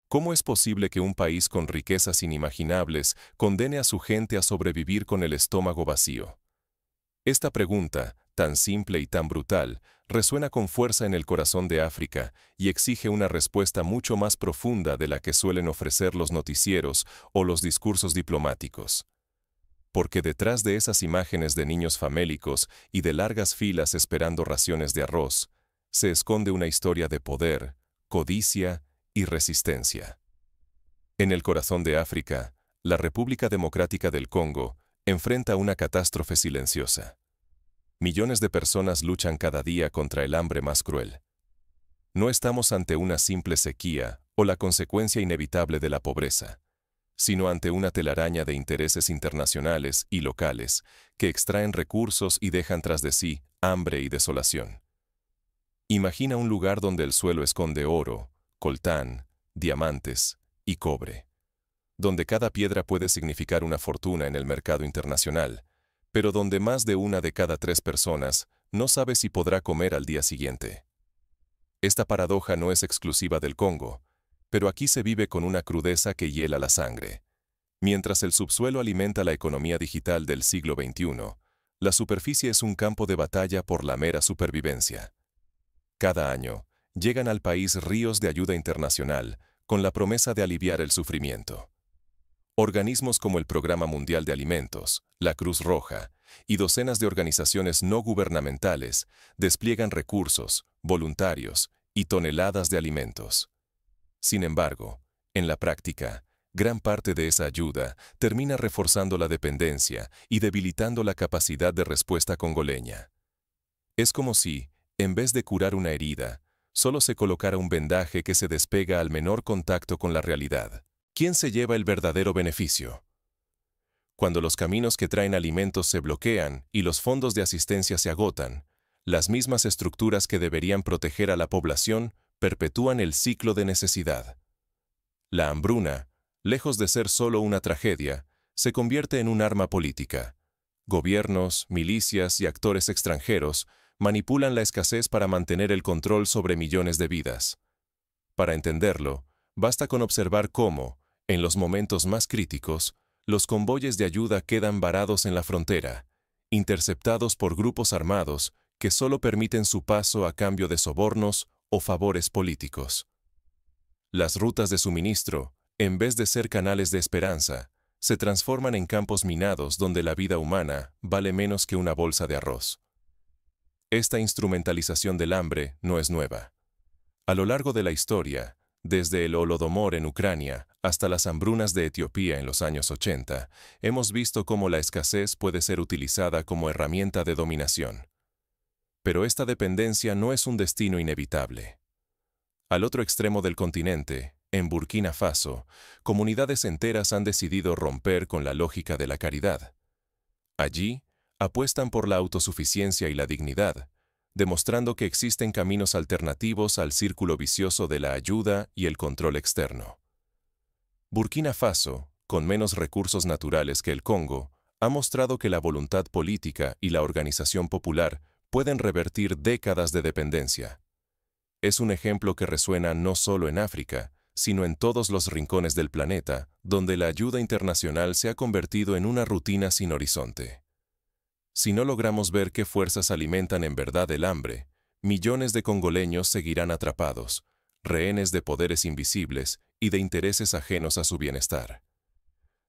¿Cómo es posible que un país con riquezas inimaginables condene a su gente a sobrevivir con el estómago vacío? Esta pregunta, tan simple y tan brutal, resuena con fuerza en el corazón de África y exige una respuesta mucho más profunda de la que suelen ofrecer los noticieros o los discursos diplomáticos. Porque detrás de esas imágenes de niños famélicos y de largas filas esperando raciones de arroz, se esconde una historia de poder, codicia y resistencia. En el corazón de África, la República Democrática del Congo enfrenta una catástrofe silenciosa. Millones de personas luchan cada día contra el hambre más cruel. No estamos ante una simple sequía o la consecuencia inevitable de la pobreza, sino ante una telaraña de intereses internacionales y locales que extraen recursos y dejan tras de sí hambre y desolación. Imagina un lugar donde el suelo esconde oro, coltán, diamantes y cobre, donde cada piedra puede significar una fortuna en el mercado internacional, pero donde más de una de cada 3 personas no sabe si podrá comer al día siguiente. Esta paradoja no es exclusiva del Congo, pero aquí se vive con una crudeza que hiela la sangre. Mientras el subsuelo alimenta la economía digital del siglo XXI, la superficie es un campo de batalla por la mera supervivencia. Cada año, llegan al país ríos de ayuda internacional con la promesa de aliviar el sufrimiento. Organismos como el Programa Mundial de Alimentos, la Cruz Roja y docenas de organizaciones no gubernamentales despliegan recursos, voluntarios y toneladas de alimentos. Sin embargo, en la práctica, gran parte de esa ayuda termina reforzando la dependencia y debilitando la capacidad de respuesta congoleña. Es como si, en vez de curar una herida, solo se colocara un vendaje que se despega al menor contacto con la realidad. ¿Quién se lleva el verdadero beneficio? Cuando los caminos que traen alimentos se bloquean y los fondos de asistencia se agotan, las mismas estructuras que deberían proteger a la población perpetúan el ciclo de necesidad. La hambruna, lejos de ser solo una tragedia, se convierte en un arma política. Gobiernos, milicias y actores extranjeros manipulan la escasez para mantener el control sobre millones de vidas. Para entenderlo, basta con observar cómo, en los momentos más críticos, los convoyes de ayuda quedan varados en la frontera, interceptados por grupos armados que solo permiten su paso a cambio de sobornos o favores políticos. Las rutas de suministro, en vez de ser canales de esperanza, se transforman en campos minados donde la vida humana vale menos que una bolsa de arroz. Esta instrumentalización del hambre no es nueva. A lo largo de la historia, desde el Holodomor en Ucrania hasta las hambrunas de Etiopía en los años 80, hemos visto cómo la escasez puede ser utilizada como herramienta de dominación. Pero esta dependencia no es un destino inevitable. Al otro extremo del continente, en Burkina Faso, comunidades enteras han decidido romper con la lógica de la caridad. Allí, apuestan por la autosuficiencia y la dignidad, demostrando que existen caminos alternativos al círculo vicioso de la ayuda y el control externo. Burkina Faso, con menos recursos naturales que el Congo, ha mostrado que la voluntad política y la organización popular pueden revertir décadas de dependencia. Es un ejemplo que resuena no solo en África, sino en todos los rincones del planeta, donde la ayuda internacional se ha convertido en una rutina sin horizonte. Si no logramos ver qué fuerzas alimentan en verdad el hambre, millones de congoleños seguirán atrapados, rehenes de poderes invisibles y de intereses ajenos a su bienestar.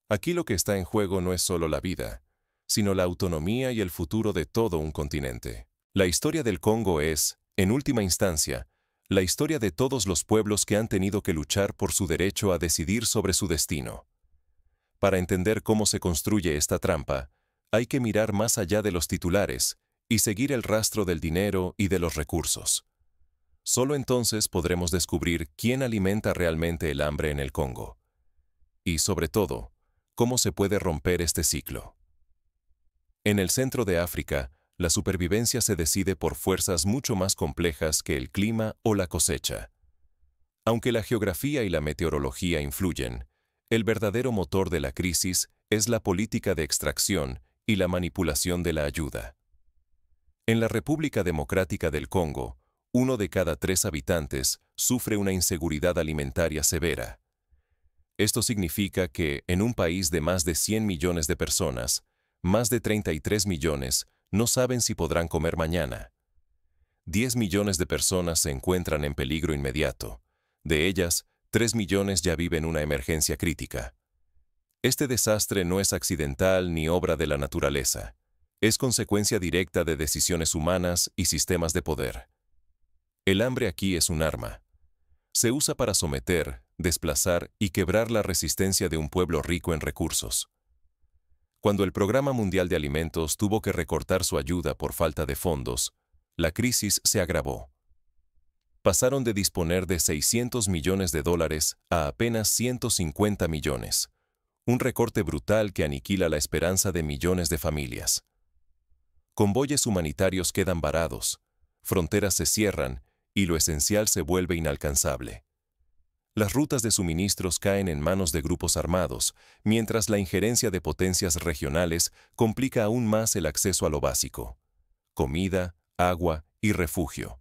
Aquí lo que está en juego no es solo la vida, sino la autonomía y el futuro de todo un continente. La historia del Congo es, en última instancia, la historia de todos los pueblos que han tenido que luchar por su derecho a decidir sobre su destino. Para entender cómo se construye esta trampa, hay que mirar más allá de los titulares y seguir el rastro del dinero y de los recursos. Solo entonces podremos descubrir quién alimenta realmente el hambre en el Congo. Y, sobre todo, cómo se puede romper este ciclo. En el centro de África, la supervivencia se decide por fuerzas mucho más complejas que el clima o la cosecha. Aunque la geografía y la meteorología influyen, el verdadero motor de la crisis es la política de extracción y la manipulación de la ayuda. En la República Democrática del Congo, 1 de cada 3 habitantes sufre una inseguridad alimentaria severa, Esto significa que, en un país de más de 100 millones de personas, más de 33 millones no saben si podrán comer mañana. 10 millones de personas se encuentran en peligro inmediato. De ellas, 3 millones ya viven una emergencia crítica. Este desastre no es accidental ni obra de la naturaleza. Es consecuencia directa de decisiones humanas y sistemas de poder. El hambre aquí es un arma. Se usa para someter, desplazar y quebrar la resistencia de un pueblo rico en recursos. Cuando el Programa Mundial de Alimentos tuvo que recortar su ayuda por falta de fondos, la crisis se agravó. Pasaron de disponer de 600 millones de dólares a apenas 150 millones. Un recorte brutal que aniquila la esperanza de millones de familias. Convoyes humanitarios quedan varados, fronteras se cierran y lo esencial se vuelve inalcanzable. Las rutas de suministros caen en manos de grupos armados, mientras la injerencia de potencias regionales complica aún más el acceso a lo básico: comida, agua y refugio.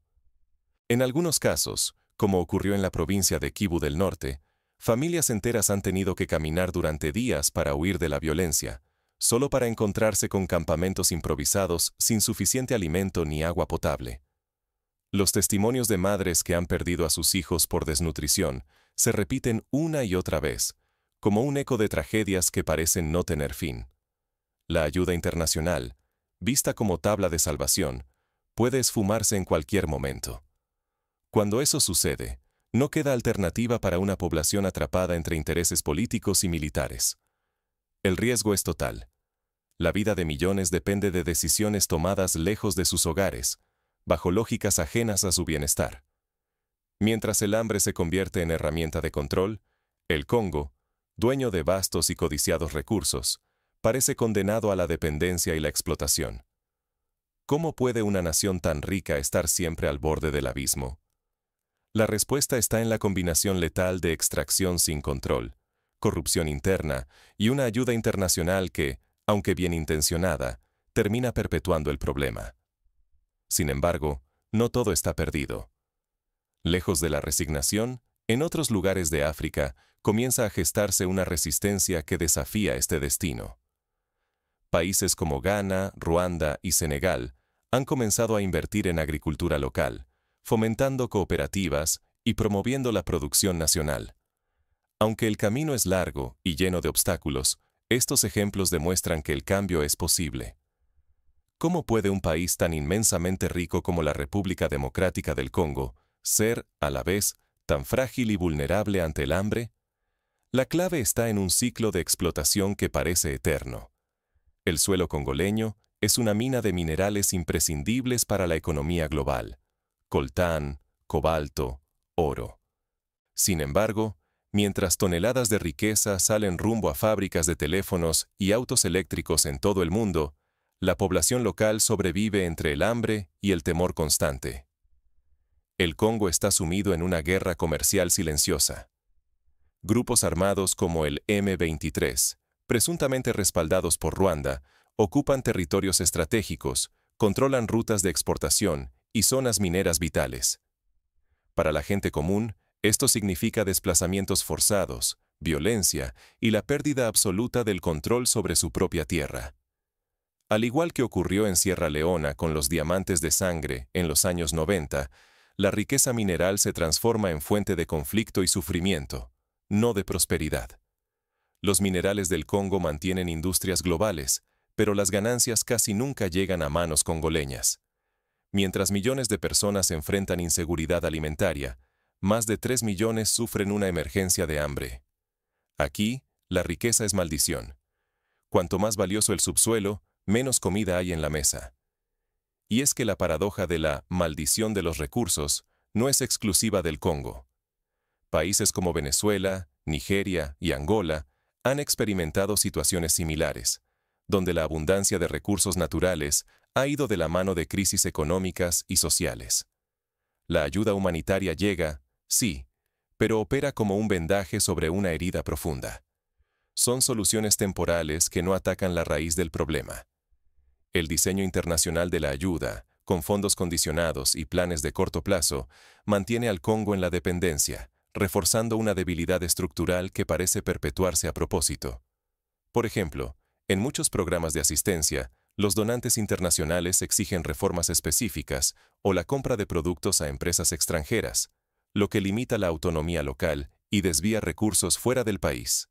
En algunos casos, como ocurrió en la provincia de Kivu del Norte, familias enteras han tenido que caminar durante días para huir de la violencia, solo para encontrarse con campamentos improvisados sin suficiente alimento ni agua potable. Los testimonios de madres que han perdido a sus hijos por desnutrición se repiten una y otra vez, como un eco de tragedias que parecen no tener fin. La ayuda internacional, vista como tabla de salvación, puede esfumarse en cualquier momento. Cuando eso sucede, no queda alternativa para una población atrapada entre intereses políticos y militares. El riesgo es total. La vida de millones depende de decisiones tomadas lejos de sus hogares, bajo lógicas ajenas a su bienestar. Mientras el hambre se convierte en herramienta de control, el Congo, dueño de vastos y codiciados recursos, parece condenado a la dependencia y la explotación. ¿Cómo puede una nación tan rica estar siempre al borde del abismo? La respuesta está en la combinación letal de extracción sin control, corrupción interna y una ayuda internacional que, aunque bien intencionada, termina perpetuando el problema. Sin embargo, no todo está perdido. Lejos de la resignación, en otros lugares de África comienza a gestarse una resistencia que desafía este destino. Países como Ghana, Ruanda y Senegal han comenzado a invertir en agricultura local, fomentando cooperativas y promoviendo la producción nacional. Aunque el camino es largo y lleno de obstáculos, estos ejemplos demuestran que el cambio es posible. ¿Cómo puede un país tan inmensamente rico como la República Democrática del Congo ser, a la vez, tan frágil y vulnerable ante el hambre? La clave está en un ciclo de explotación que parece eterno. El suelo congoleño es una mina de minerales imprescindibles para la economía global: coltán, cobalto, oro. Sin embargo, mientras toneladas de riqueza salen rumbo a fábricas de teléfonos y autos eléctricos en todo el mundo, la población local sobrevive entre el hambre y el temor constante. El Congo está sumido en una guerra comercial silenciosa. Grupos armados como el M23, presuntamente respaldados por Ruanda, ocupan territorios estratégicos, controlan rutas de exportación y zonas mineras vitales. Para la gente común, esto significa desplazamientos forzados, violencia y la pérdida absoluta del control sobre su propia tierra. Al igual que ocurrió en Sierra Leona con los diamantes de sangre en los años 90, la riqueza mineral se transforma en fuente de conflicto y sufrimiento, no de prosperidad. Los minerales del Congo mantienen industrias globales, pero las ganancias casi nunca llegan a manos congoleñas. Mientras millones de personas enfrentan inseguridad alimentaria, más de 3 millones sufren una emergencia de hambre. Aquí, la riqueza es maldición. Cuanto más valioso el subsuelo, menos comida hay en la mesa. Y es que la paradoja de la maldición de los recursos no es exclusiva del Congo. Países como Venezuela, Nigeria y Angola han experimentado situaciones similares, donde la abundancia de recursos naturales ha ido de la mano de crisis económicas y sociales. La ayuda humanitaria llega, sí, pero opera como un vendaje sobre una herida profunda. Son soluciones temporales que no atacan la raíz del problema. El diseño internacional de la ayuda, con fondos condicionados y planes de corto plazo, mantiene al Congo en la dependencia, reforzando una debilidad estructural que parece perpetuarse a propósito. Por ejemplo, en muchos programas de asistencia, los donantes internacionales exigen reformas específicas o la compra de productos a empresas extranjeras, lo que limita la autonomía local y desvía recursos fuera del país.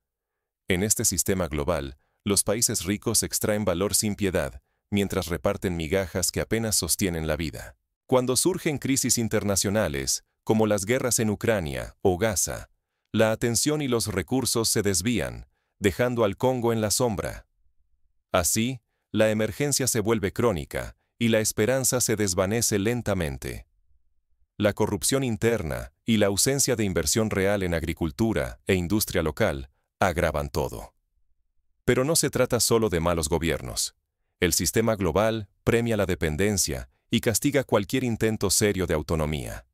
En este sistema global, los países ricos extraen valor sin piedad, mientras reparten migajas que apenas sostienen la vida. Cuando surgen crisis internacionales, como las guerras en Ucrania o Gaza, la atención y los recursos se desvían, dejando al Congo en la sombra. Así, la emergencia se vuelve crónica y la esperanza se desvanece lentamente. La corrupción interna y la ausencia de inversión real en agricultura e industria local agravan todo. Pero no se trata solo de malos gobiernos. El sistema global premia la dependencia y castiga cualquier intento serio de autonomía.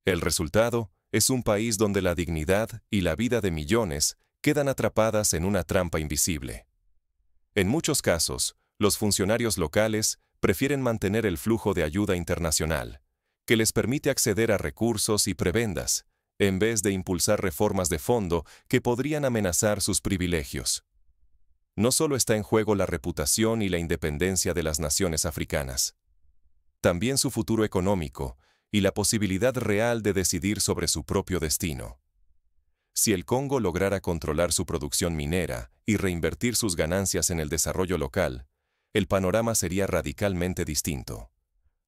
El resultado es un país donde la dignidad y la vida de millones quedan atrapadas en una trampa invisible. En muchos casos, los funcionarios locales prefieren mantener el flujo de ayuda internacional, que les permite acceder a recursos y prebendas, en vez de impulsar reformas de fondo que podrían amenazar sus privilegios. No solo está en juego la reputación y la independencia de las naciones africanas, también su futuro económico y la posibilidad real de decidir sobre su propio destino. Si el Congo lograra controlar su producción minera y reinvertir sus ganancias en el desarrollo local, el panorama sería radicalmente distinto.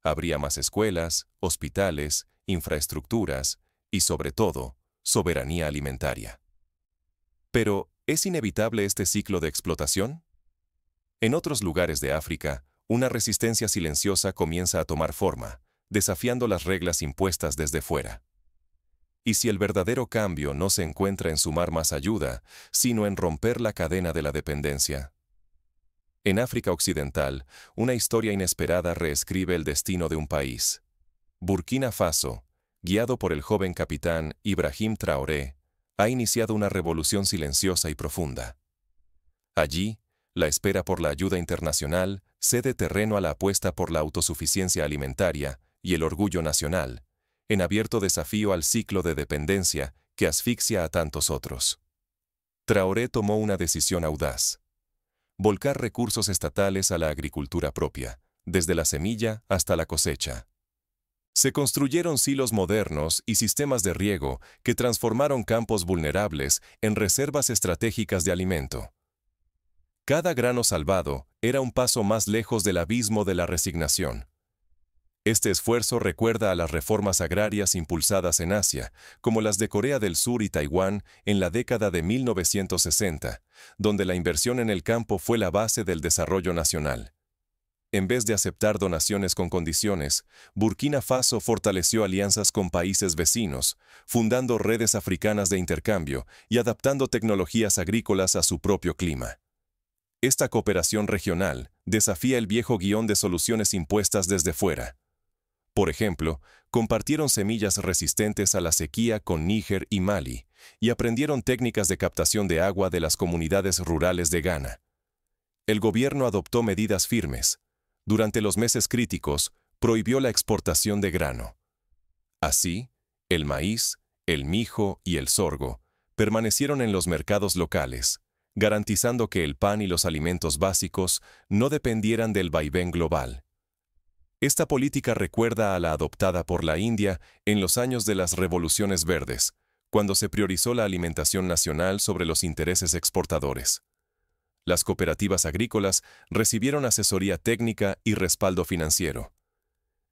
Habría más escuelas, hospitales, infraestructuras y, sobre todo, soberanía alimentaria. Pero, ¿es inevitable este ciclo de explotación? En otros lugares de África, una resistencia silenciosa comienza a tomar forma, desafiando las reglas impuestas desde fuera. Y si el verdadero cambio no se encuentra en sumar más ayuda, sino en romper la cadena de la dependencia. En África Occidental, una historia inesperada reescribe el destino de un país. Burkina Faso, guiado por el joven capitán Ibrahim Traoré, ha iniciado una revolución silenciosa y profunda. Allí, la espera por la ayuda internacional cede terreno a la apuesta por la autosuficiencia alimentaria y el orgullo nacional, en abierto desafío al ciclo de dependencia que asfixia a tantos otros. Traoré tomó una decisión audaz: volcar recursos estatales a la agricultura propia, desde la semilla hasta la cosecha. Se construyeron silos modernos y sistemas de riego que transformaron campos vulnerables en reservas estratégicas de alimento. Cada grano salvado era un paso más lejos del abismo de la resignación. Este esfuerzo recuerda a las reformas agrarias impulsadas en Asia, como las de Corea del Sur y Taiwán en la década de 1960, donde la inversión en el campo fue la base del desarrollo nacional. En vez de aceptar donaciones con condiciones, Burkina Faso fortaleció alianzas con países vecinos, fundando redes africanas de intercambio y adaptando tecnologías agrícolas a su propio clima. Esta cooperación regional desafía el viejo guión de soluciones impuestas desde fuera. Por ejemplo, compartieron semillas resistentes a la sequía con Níger y Mali, y aprendieron técnicas de captación de agua de las comunidades rurales de Ghana. El gobierno adoptó medidas firmes. Durante los meses críticos, prohibió la exportación de grano. Así, el maíz, el mijo y el sorgo permanecieron en los mercados locales, garantizando que el pan y los alimentos básicos no dependieran del vaivén global. Esta política recuerda a la adoptada por la India en los años de las revoluciones verdes, cuando se priorizó la alimentación nacional sobre los intereses exportadores. Las cooperativas agrícolas recibieron asesoría técnica y respaldo financiero.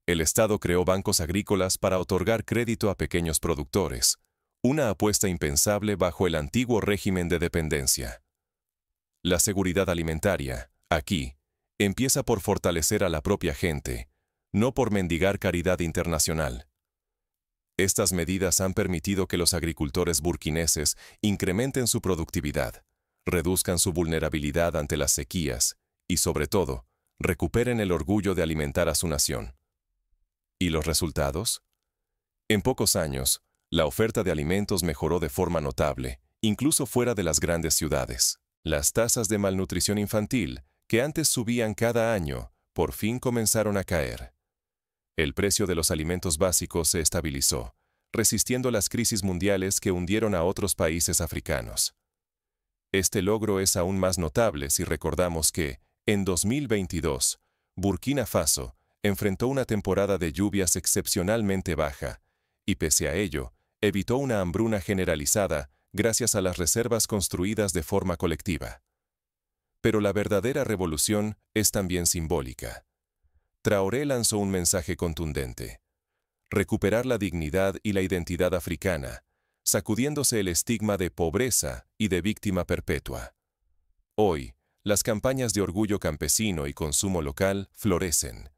El Estado creó bancos agrícolas para otorgar crédito a pequeños productores, una apuesta impensable bajo el antiguo régimen de dependencia. La seguridad alimentaria, aquí, empieza por fortalecer a la propia gente, no por mendigar caridad internacional. Estas medidas han permitido que los agricultores burkineses incrementen su productividad, reduzcan su vulnerabilidad ante las sequías y, sobre todo, recuperen el orgullo de alimentar a su nación. ¿Y los resultados? En pocos años, la oferta de alimentos mejoró de forma notable, incluso fuera de las grandes ciudades. Las tasas de malnutrición infantil, que antes subían cada año, por fin comenzaron a caer. El precio de los alimentos básicos se estabilizó, resistiendo las crisis mundiales que hundieron a otros países africanos. Este logro es aún más notable si recordamos que, en 2022, Burkina Faso enfrentó una temporada de lluvias excepcionalmente baja, y pese a ello, evitó una hambruna generalizada gracias a las reservas construidas de forma colectiva. Pero la verdadera revolución es también simbólica. Traoré lanzó un mensaje contundente: recuperar la dignidad y la identidad africana, sacudiéndose el estigma de pobreza y de víctima perpetua. Hoy, las campañas de orgullo campesino y consumo local florecen.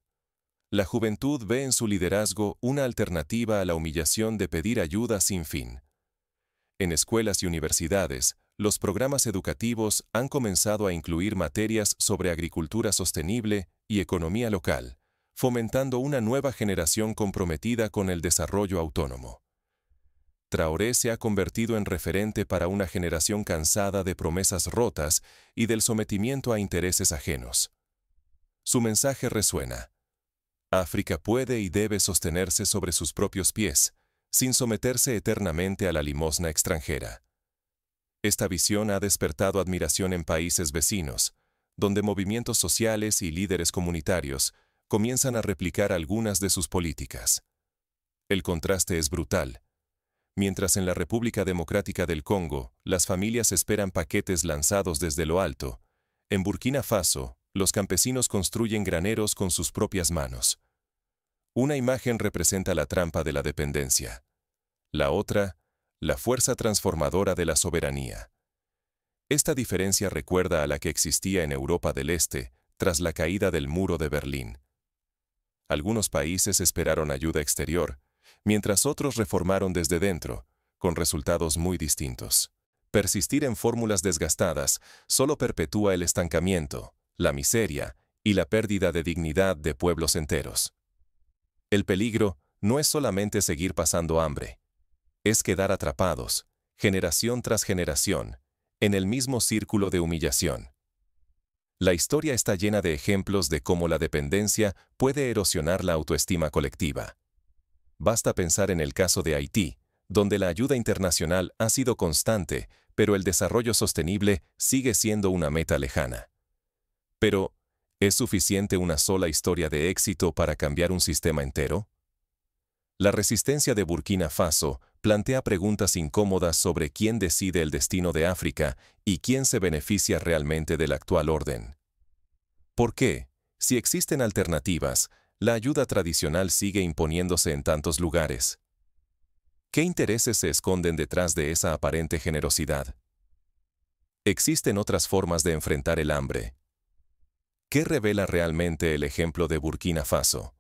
La juventud ve en su liderazgo una alternativa a la humillación de pedir ayuda sin fin. En escuelas y universidades, los programas educativos han comenzado a incluir materias sobre agricultura sostenible y economía local, fomentando una nueva generación comprometida con el desarrollo autónomo. Traoré se ha convertido en referente para una generación cansada de promesas rotas y del sometimiento a intereses ajenos. Su mensaje resuena: África puede y debe sostenerse sobre sus propios pies, sin someterse eternamente a la limosna extranjera. Esta visión ha despertado admiración en países vecinos, donde movimientos sociales y líderes comunitarios comienzan a replicar algunas de sus políticas. El contraste es brutal. Mientras en la República Democrática del Congo, las familias esperan paquetes lanzados desde lo alto, en Burkina Faso, los campesinos construyen graneros con sus propias manos. Una imagen representa la trampa de la dependencia. La otra, la fuerza transformadora de la soberanía. Esta diferencia recuerda a la que existía en Europa del Este tras la caída del muro de Berlín. Algunos países esperaron ayuda exterior, mientras otros reformaron desde dentro, con resultados muy distintos. Persistir en fórmulas desgastadas solo perpetúa el estancamiento, la miseria y la pérdida de dignidad de pueblos enteros. El peligro no es solamente seguir pasando hambre, es quedar atrapados, generación tras generación, en el mismo círculo de humillación. La historia está llena de ejemplos de cómo la dependencia puede erosionar la autoestima colectiva. Basta pensar en el caso de Haití, donde la ayuda internacional ha sido constante, pero el desarrollo sostenible sigue siendo una meta lejana. Pero, ¿es suficiente una sola historia de éxito para cambiar un sistema entero? La resistencia de Burkina Faso plantea preguntas incómodas sobre quién decide el destino de África y quién se beneficia realmente del actual orden. ¿Por qué, si existen alternativas, la ayuda tradicional sigue imponiéndose en tantos lugares? ¿Qué intereses se esconden detrás de esa aparente generosidad? ¿Existen otras formas de enfrentar el hambre? ¿Qué revela realmente el ejemplo de Burkina Faso?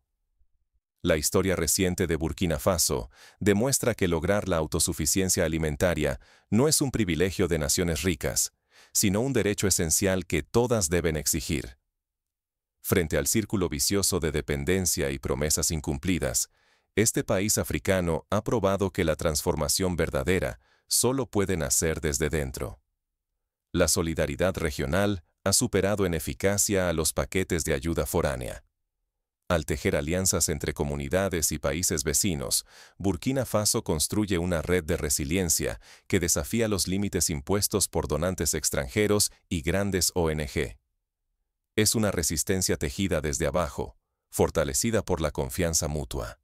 La historia reciente de Burkina Faso demuestra que lograr la autosuficiencia alimentaria no es un privilegio de naciones ricas, sino un derecho esencial que todas deben exigir. Frente al círculo vicioso de dependencia y promesas incumplidas, este país africano ha probado que la transformación verdadera solo puede nacer desde dentro. La solidaridad regional ha superado en eficacia a los paquetes de ayuda foránea. Al tejer alianzas entre comunidades y países vecinos, Burkina Faso construye una red de resiliencia que desafía los límites impuestos por donantes extranjeros y grandes ONG. Es una resistencia tejida desde abajo, fortalecida por la confianza mutua.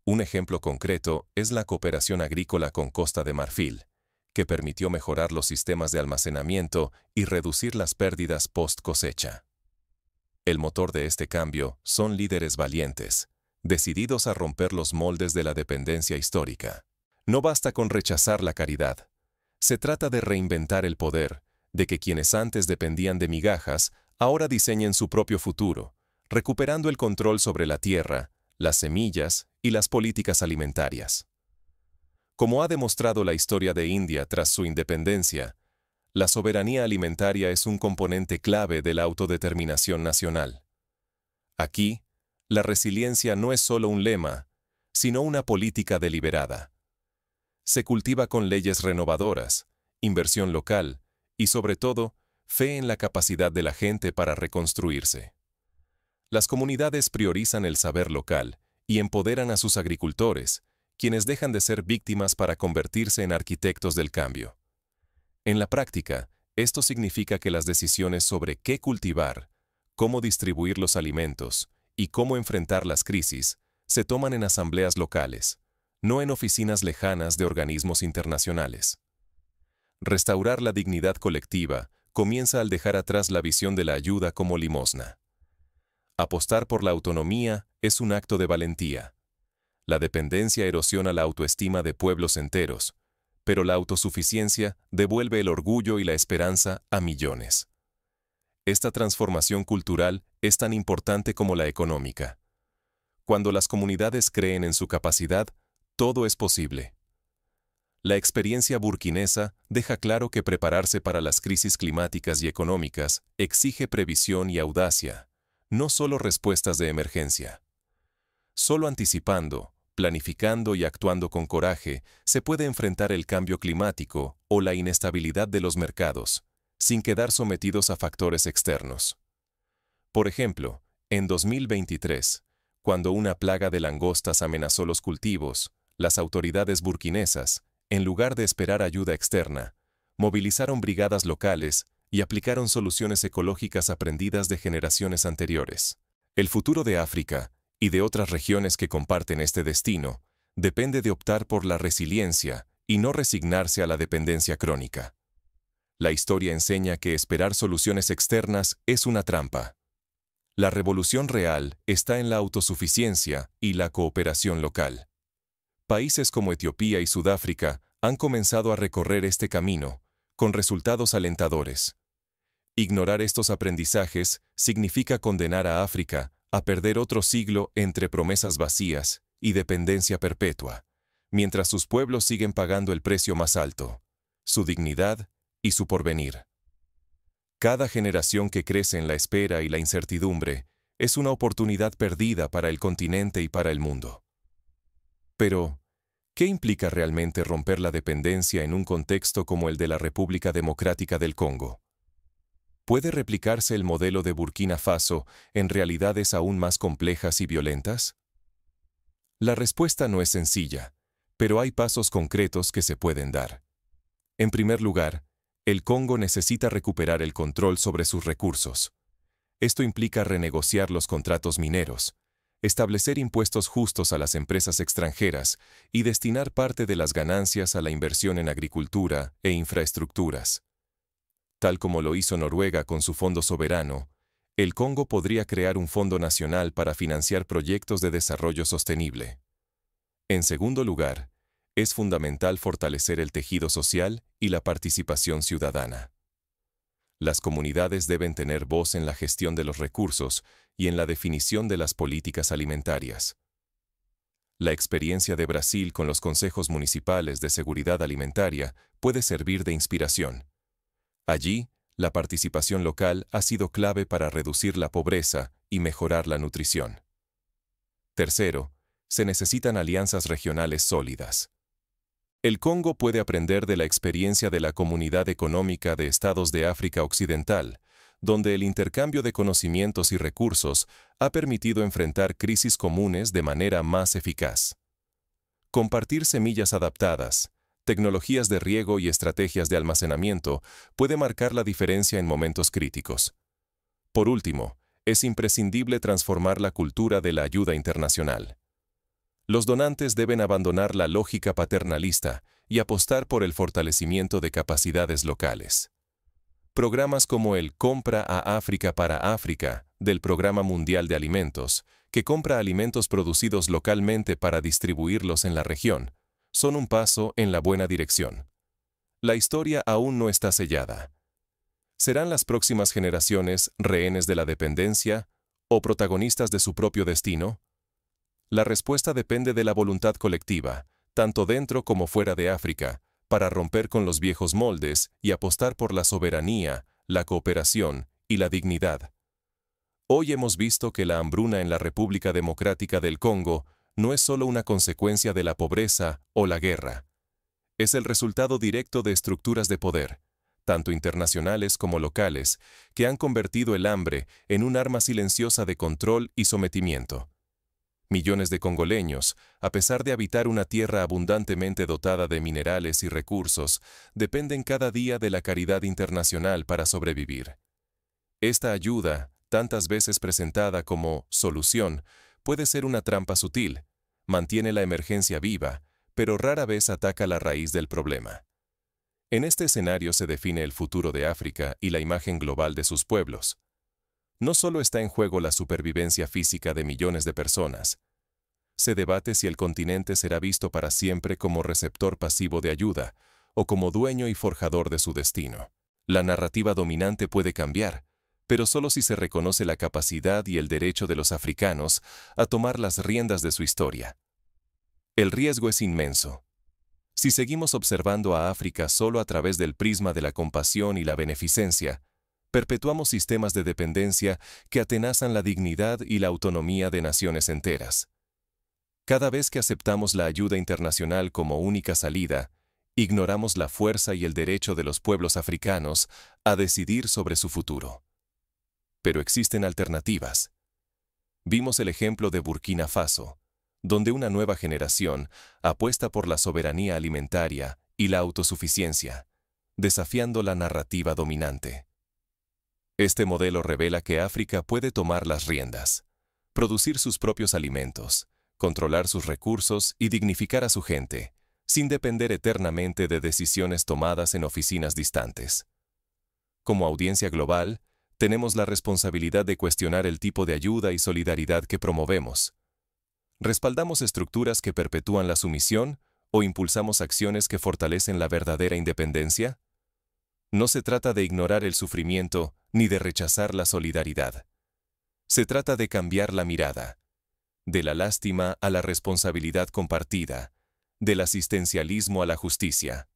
Un ejemplo concreto es la cooperación agrícola con Costa de Marfil, que permitió mejorar los sistemas de almacenamiento y reducir las pérdidas post-cosecha. El motor de este cambio son líderes valientes, decididos a romper los moldes de la dependencia histórica. No basta con rechazar la caridad. Se trata de reinventar el poder, de que quienes antes dependían de migajas, ahora diseñen su propio futuro, recuperando el control sobre la tierra, las semillas y las políticas alimentarias. Como ha demostrado la historia de India tras su independencia, la soberanía alimentaria es un componente clave de la autodeterminación nacional. Aquí, la resiliencia no es solo un lema, sino una política deliberada. Se cultiva con leyes renovadoras, inversión local y, sobre todo, fe en la capacidad de la gente para reconstruirse. Las comunidades priorizan el saber local y empoderan a sus agricultores, quienes dejan de ser víctimas para convertirse en arquitectos del cambio. En la práctica, esto significa que las decisiones sobre qué cultivar, cómo distribuir los alimentos y cómo enfrentar las crisis se toman en asambleas locales, no en oficinas lejanas de organismos internacionales. Restaurar la dignidad colectiva comienza al dejar atrás la visión de la ayuda como limosna. Apostar por la autonomía es un acto de valentía. La dependencia erosiona la autoestima de pueblos enteros, pero la autosuficiencia devuelve el orgullo y la esperanza a millones. Esta transformación cultural es tan importante como la económica. Cuando las comunidades creen en su capacidad, todo es posible. La experiencia burkinesa deja claro que prepararse para las crisis climáticas y económicas exige previsión y audacia, no solo respuestas de emergencia. Solo anticipando, planificando y actuando con coraje se puede enfrentar el cambio climático o la inestabilidad de los mercados, sin quedar sometidos a factores externos. Por ejemplo, en 2023, cuando una plaga de langostas amenazó los cultivos, las autoridades burkinesas, en lugar de esperar ayuda externa, movilizaron brigadas locales y aplicaron soluciones ecológicas aprendidas de generaciones anteriores. El futuro de África y de otras regiones que comparten este destino depende de optar por la resiliencia y no resignarse a la dependencia crónica. La historia enseña que esperar soluciones externas es una trampa. La revolución real está en la autosuficiencia y la cooperación local. Países como Etiopía y Sudáfrica han comenzado a recorrer este camino, con resultados alentadores. Ignorar estos aprendizajes significa condenar a África a perder otro siglo entre promesas vacías y dependencia perpetua, mientras sus pueblos siguen pagando el precio más alto, su dignidad y su porvenir. Cada generación que crece en la espera y la incertidumbre es una oportunidad perdida para el continente y para el mundo. Pero, ¿qué implica realmente romper la dependencia en un contexto como el de la República Democrática del Congo? ¿Puede replicarse el modelo de Burkina Faso en realidades aún más complejas y violentas? La respuesta no es sencilla, pero hay pasos concretos que se pueden dar. En primer lugar, el Congo necesita recuperar el control sobre sus recursos. Esto implica renegociar los contratos mineros, establecer impuestos justos a las empresas extranjeras y destinar parte de las ganancias a la inversión en agricultura e infraestructuras. Tal como lo hizo Noruega con su fondo soberano, el Congo podría crear un fondo nacional para financiar proyectos de desarrollo sostenible. En segundo lugar, es fundamental fortalecer el tejido social y la participación ciudadana. Las comunidades deben tener voz en la gestión de los recursos y en la definición de las políticas alimentarias. La experiencia de Brasil con los consejos municipales de seguridad alimentaria puede servir de inspiración. Allí, la participación local ha sido clave para reducir la pobreza y mejorar la nutrición. Tercero, se necesitan alianzas regionales sólidas. El Congo puede aprender de la experiencia de la Comunidad Económica de Estados de África Occidental, donde el intercambio de conocimientos y recursos ha permitido enfrentar crisis comunes de manera más eficaz. Compartir semillas adaptadas, tecnologías de riego y estrategias de almacenamiento puede marcar la diferencia en momentos críticos. Por último, es imprescindible transformar la cultura de la ayuda internacional. Los donantes deben abandonar la lógica paternalista y apostar por el fortalecimiento de capacidades locales. Programas como el Compra a África para África, del Programa Mundial de Alimentos, que compra alimentos producidos localmente para distribuirlos en la región, son un paso en la buena dirección. La historia aún no está sellada. ¿Serán las próximas generaciones rehenes de la dependencia o protagonistas de su propio destino? La respuesta depende de la voluntad colectiva, tanto dentro como fuera de África, para romper con los viejos moldes y apostar por la soberanía, la cooperación y la dignidad. Hoy hemos visto que la hambruna en la República Democrática del Congo no es solo una consecuencia de la pobreza o la guerra. Es el resultado directo de estructuras de poder, tanto internacionales como locales, que han convertido el hambre en un arma silenciosa de control y sometimiento. Millones de congoleños, a pesar de habitar una tierra abundantemente dotada de minerales y recursos, dependen cada día de la caridad internacional para sobrevivir. Esta ayuda, tantas veces presentada como solución, puede ser una trampa sutil, mantiene la emergencia viva, pero rara vez ataca la raíz del problema. En este escenario se define el futuro de África y la imagen global de sus pueblos. No solo está en juego la supervivencia física de millones de personas. Se debate si el continente será visto para siempre como receptor pasivo de ayuda o como dueño y forjador de su destino. La narrativa dominante puede cambiar, pero solo si se reconoce la capacidad y el derecho de los africanos a tomar las riendas de su historia. El riesgo es inmenso. Si seguimos observando a África solo a través del prisma de la compasión y la beneficencia, perpetuamos sistemas de dependencia que atenazan la dignidad y la autonomía de naciones enteras. Cada vez que aceptamos la ayuda internacional como única salida, ignoramos la fuerza y el derecho de los pueblos africanos a decidir sobre su futuro. Pero existen alternativas. Vimos el ejemplo de Burkina Faso, donde una nueva generación apuesta por la soberanía alimentaria y la autosuficiencia, desafiando la narrativa dominante. Este modelo revela que África puede tomar las riendas, producir sus propios alimentos, controlar sus recursos y dignificar a su gente, sin depender eternamente de decisiones tomadas en oficinas distantes. Como audiencia global, tenemos la responsabilidad de cuestionar el tipo de ayuda y solidaridad que promovemos. ¿Respaldamos estructuras que perpetúan la sumisión o impulsamos acciones que fortalecen la verdadera independencia? No se trata de ignorar el sufrimiento ni de rechazar la solidaridad. Se trata de cambiar la mirada, de la lástima a la responsabilidad compartida, del asistencialismo a la justicia.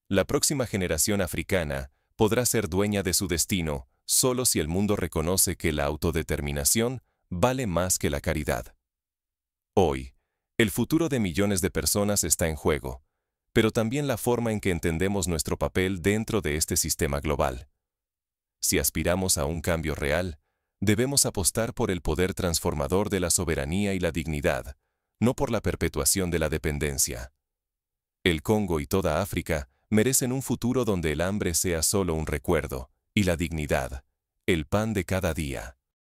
La próxima generación africana podrá ser dueña de su destino solo si el mundo reconoce que la autodeterminación vale más que la caridad. Hoy, el futuro de millones de personas está en juego, pero también la forma en que entendemos nuestro papel dentro de este sistema global. Si aspiramos a un cambio real, debemos apostar por el poder transformador de la soberanía y la dignidad, no por la perpetuación de la dependencia. El Congo y toda África merecen un futuro donde el hambre sea solo un recuerdo, y la dignidad, el pan de cada día.